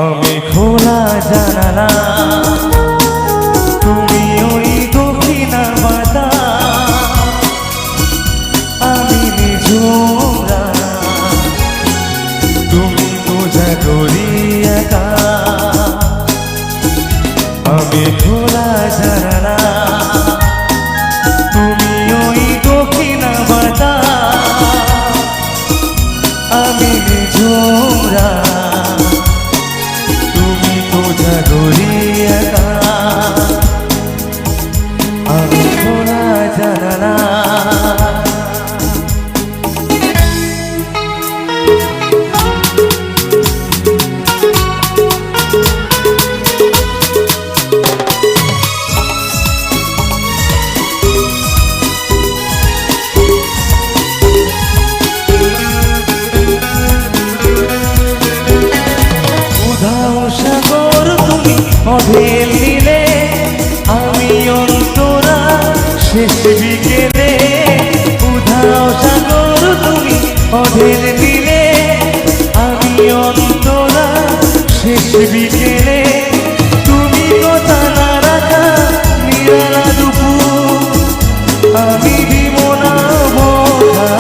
আমি খোলা জানালা তুমি ওই দক্ষিণা বাতা আমি নিঝুমরা তুমি বোঝা করি একা আমি খোলা জানালা তুমি ওই দক্ষিণা বাতা আমি নিঝুমরা আমি খোলা জানালা উধাও সাগর তুমি অঢেল নিলে আমি অন্তরা শেষ বিকেলে উধাও সাগর তুমি অঢেল নিলে আমি অন্তরা শেষ বিকেলে তুমি কথা না রাখা নিরালা দুপুর আমি দিব না বোঝা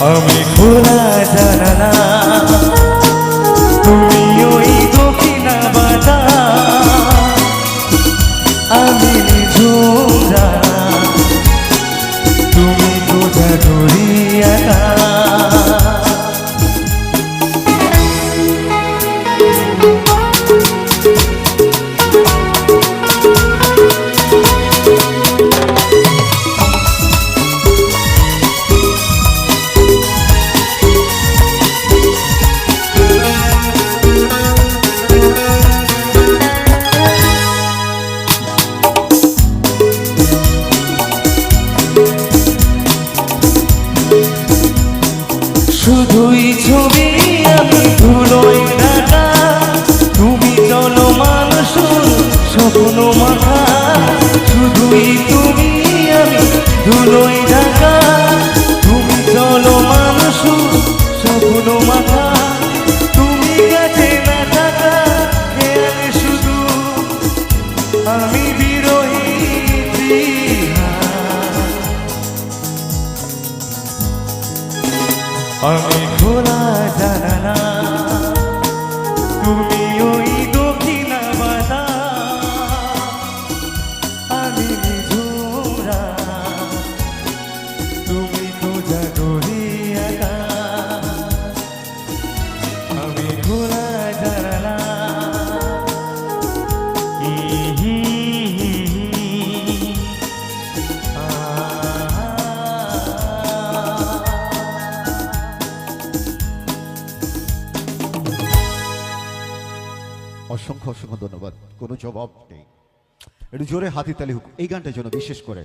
আমি খোলা জানালা তুমি ওই দক্ষিণা বাতা আমি নিঝুমরা তুমি বোঝা করি একা শুধুই ছবি আমি ধুলোয় ঢাকা তুমি চলমান সুর স্বপ্ন মাখা শুধুই তুমি আমি ধুলোয় ঢাকা তুমি চলমান সুর স্বপ্ন মাখা তুমি কাছে না থাকা খেয়ালে শুধু আমি বিরহী আমি খোলা জানালা তুমি ওই দক্ষিণা বাতা আমি নিঝুমরা তুমি বোঝা করি একা আমি খোলা জানালা অসংখ্য অসংখ্য ধন্যবাদ। কোনো জবাব নেই, একটু জোরে হাতি তালি হোক এই গানটার জন্য বিশেষ করে।